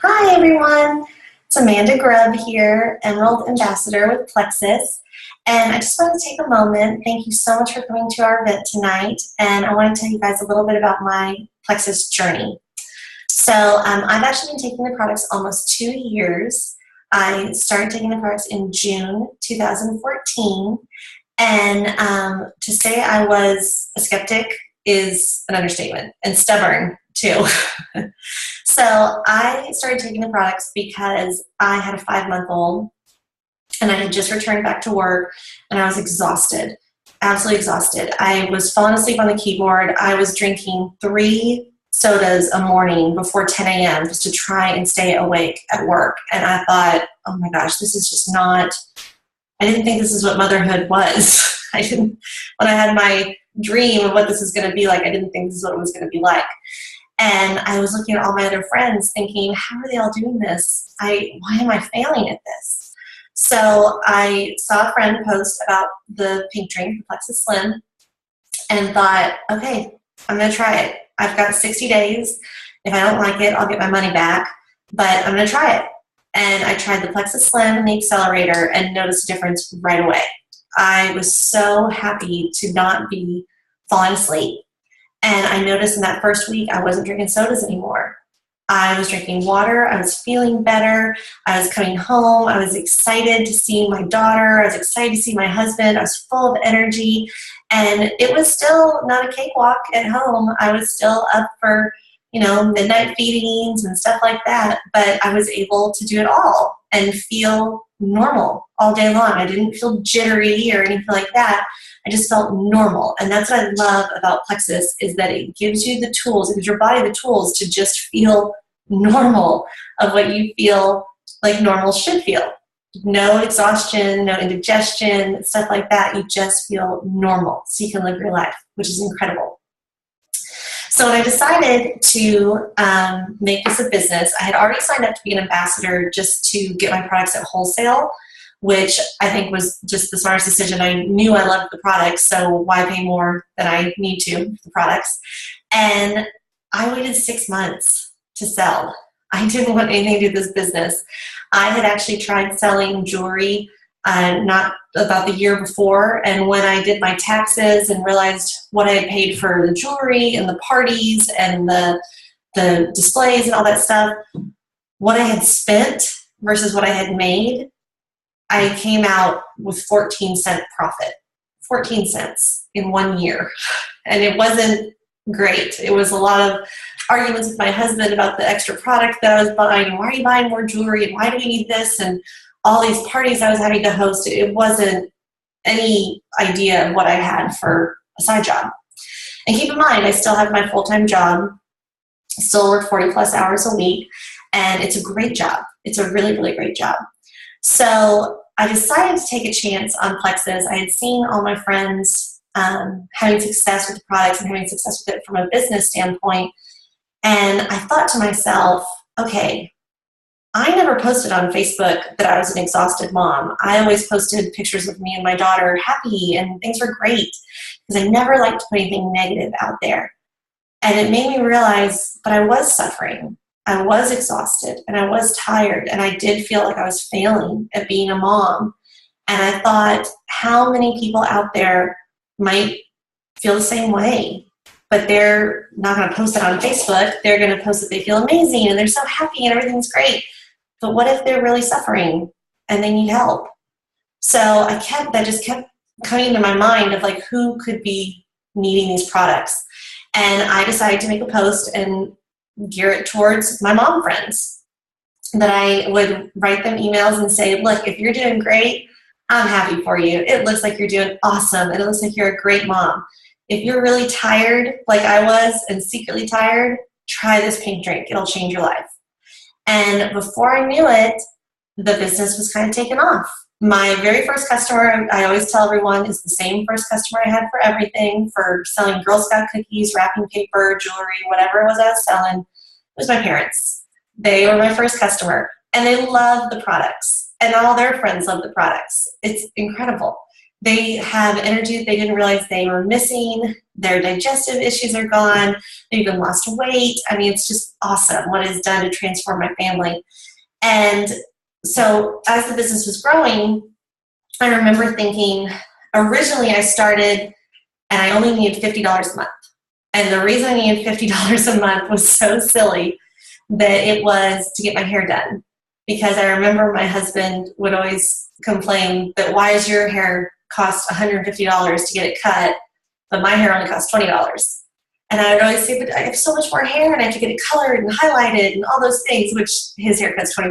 Hi everyone, it's Amanda Grubb here, Emerald Ambassador with Plexus, and I just want to take a moment. Thank you so much for coming to our event tonight, and I want to tell you guys a little bit about my Plexus journey. So I've actually been taking the products almost 2 years. I started taking the products in June 2014, and to say I was a skeptic is an understatement, and stubborn too. So I started taking the products because I had a 5-month-old and I had just returned back to work and I was exhausted, absolutely exhausted. I was falling asleep on the keyboard. I was drinking 3 sodas a morning before 10 a.m. just to try and stay awake at work. And I thought, oh my gosh, this is just not, I didn't think this is what motherhood was. When I had my dream of what this is going to be like, I didn't think this is what it was going to be like. And I was looking at all my other friends thinking, how are they all doing this? Why am I failing at this? So I saw a friend post about the pink drink, the Plexus Slim, and thought, okay, I'm going to try it. I've got 60 days. If I don't like it, I'll get my money back, but I'm going to try it. And I tried the Plexus Slim and the accelerator and noticed a difference right away. I was so happy to not be falling asleep. And I noticed in that first week, I wasn't drinking sodas anymore. I was drinking water. I was feeling better. I was coming home. I was excited to see my daughter. I was excited to see my husband. I was full of energy. And it was still not a cakewalk at home. I was still up for, midnight feedings and stuff like that. But I was able to do it all and feel normal all day long. I didn't feel jittery or anything like that. I just felt normal. And that's what I love about Plexus, is that it gives you the tools, it gives your body the tools to just feel normal, of what you feel like normal should feel. No exhaustion, no indigestion, stuff like that. You just feel normal so you can live your life, which is incredible. So when I decided to make this a business, I had already signed up to be an ambassador just to get my products at wholesale, which I think was just the smartest decision. I knew I loved the products, so why pay more than I need to for the products? And I waited 6 months to sell. I didn't want anything to do with this business. I had actually tried selling jewelry not about the year before, and when I did my taxes and realized what I had paid for the jewelry and the parties and the displays and all that stuff, what I had spent versus what I had made, I came out with 14-cent profit, 14 cents in 1 year. And it wasn't great. It was a lot of arguments with my husband about the extra product that I was buying. Why are you buying more jewelry? And why do we need this? And all these parties I was having to host. It wasn't any idea of what I had for a side job. And keep in mind, I still have my full-time job, still work 40 plus hours a week, and it's a great job. It's a really, really great job. So I decided to take a chance on Plexus. I had seen all my friends having success with the products and having success with it from a business standpoint. And I thought to myself, okay, I never posted on Facebook that I was an exhausted mom. I always posted pictures of me and my daughter happy and things were great, because I never liked to put anything negative out there. And it made me realize, but I was suffering. I was exhausted and I was tired, and I did feel like I was failing at being a mom. And I thought, how many people out there might feel the same way, but they're not going to post it on Facebook. They're going to post that they feel amazing and they're so happy and everything's great. But what if they're really suffering and they need help? So that just kept coming to my mind of like, who could be needing these products? And I decided to make a post and gear it towards my mom friends, that I would write them emails and say, look, if you're doing great, I'm happy for you. It looks like you're doing awesome, and it looks like you're a great mom. If you're really tired, like I was, and secretly tired, try this pink drink. It'll change your life. And before I knew it, the business was kind of taken off. My very first customer, I always tell everyone, is the same first customer I had for everything, for selling Girl Scout cookies, wrapping paper, jewelry, whatever it was I was selling. It was my parents. They were my first customer, and they love the products, and all their friends love the products. It's incredible. They have energy that they didn't realize they were missing. Their digestive issues are gone. They've even lost weight. I mean, it's just awesome what it's done to transform my family. And so as the business was growing, I remember thinking, originally I started and I only needed $50 a month. And the reason I needed $50 a month was so silly that it was to get my hair done. Because I remember my husband would always complain that why does your hair cost $150 to get it cut, but my hair only costs $20. And I would always say, but I have so much more hair and I have to get it colored and highlighted and all those things, which his haircut's $20.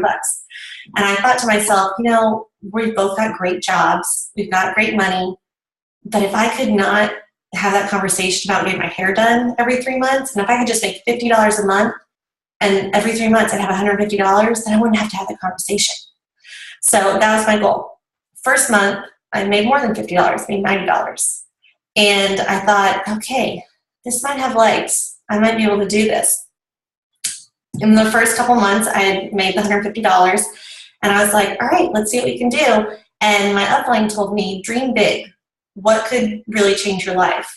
And I thought to myself, you know, we've both got great jobs, we've got great money, but if I could not have that conversation about getting my hair done every 3 months, and if I could just make $50 a month, and every 3 months I'd have $150, then I wouldn't have to have that conversation. So that was my goal. First month, I made more than $50, I made $90. And I thought, okay, this might have legs. I might be able to do this. In the first couple months, I had made the $150, and I was like, all right, let's see what we can do. And my upline told me, dream big. What could really change your life?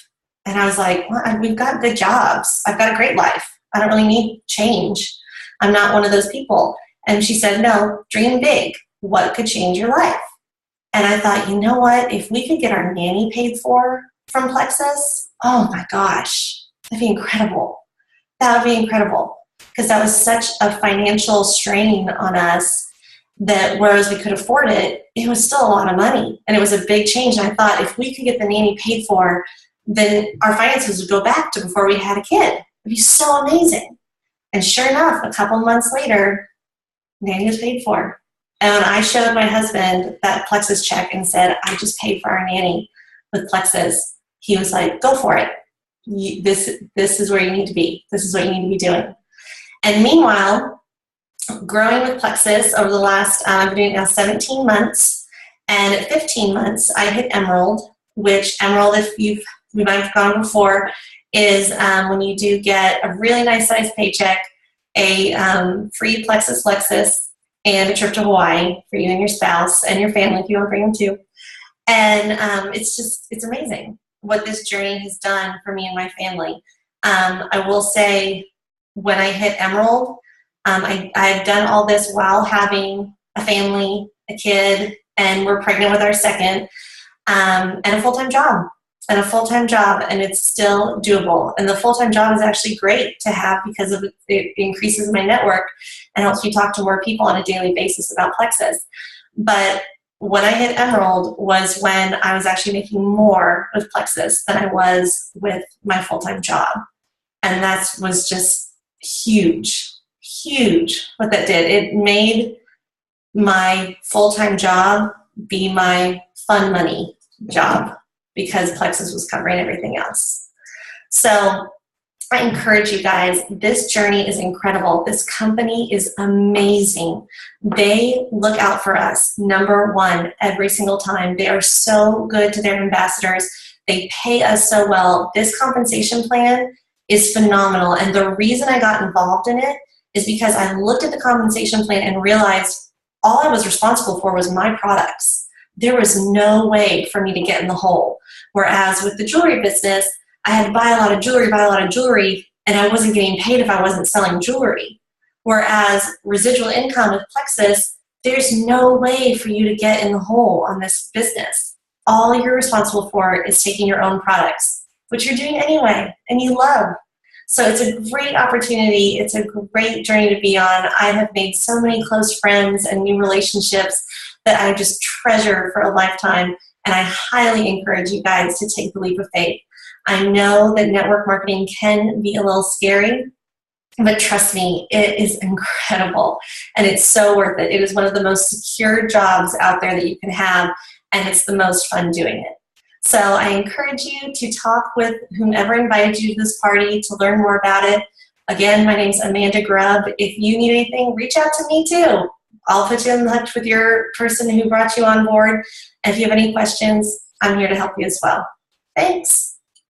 And I was like, well, we've got good jobs. I've got a great life. I don't really need change. I'm not one of those people. And she said, no, dream big. What could change your life? And I thought, you know what? If we could get our nanny paid for from Plexus, oh my gosh, that'd be incredible. That would be incredible. Because that was such a financial strain on us that whereas we could afford it, it was still a lot of money. And it was a big change. And I thought if we could get the nanny paid for, then our finances would go back to before we had a kid. It'd be so amazing. And sure enough, a couple months later, nanny was paid for. And when I showed my husband that Plexus check and said, I just paid for our nanny with Plexus, he was like, go for it. This is where you need to be. This is what you need to be doing. And meanwhile, growing with Plexus over the last, I've been doing it now 17 months. And at 15 months, I hit Emerald, which Emerald, if we might have gone before, is when you do get a really nice sized paycheck, a free Plexus Lexus, and a trip to Hawaii for you and your spouse and your family if you want to bring them too. And it's amazing what this journey has done for me and my family. I will say when I hit Emerald, I've done all this while having a family, a kid, and we're pregnant with our second, and a full-time job. And it's still doable. And the full-time job is actually great to have because of it increases my network and helps me talk to more people on a daily basis about Plexus. But when I hit Emerald was when I was actually making more with Plexus than I was with my full-time job. And that was just huge what that did. It made my full-time job be my fun money job because Plexus was covering everything else. So I encourage you guys, this journey is incredible. This company is amazing. They look out for us, number one, every single time. They are so good to their ambassadors. They pay us so well. This compensation plan is phenomenal. And the reason I got involved in it is because I looked at the compensation plan and realized all I was responsible for was my products. There was no way for me to get in the hole. Whereas with the jewelry business, I had to buy a lot of jewelry, and I wasn't getting paid if I wasn't selling jewelry. Whereas residual income with Plexus, there's no way for you to get in the hole on this business. All you're responsible for is taking your own products, which you're doing anyway, and you love. So it's a great opportunity. It's a great journey to be on. I have made so many close friends and new relationships that I just treasure for a lifetime, and I highly encourage you guys to take the leap of faith. I know that network marketing can be a little scary, but trust me, it is incredible, and it's so worth it. It is one of the most secure jobs out there that you can have, and it's the most fun doing it. So I encourage you to talk with whomever invited you to this party to learn more about it. Again, my name's Amanda Grubb. If you need anything, reach out to me too. I'll put you in touch with your person who brought you on board. And if you have any questions, I'm here to help you as well. Thanks.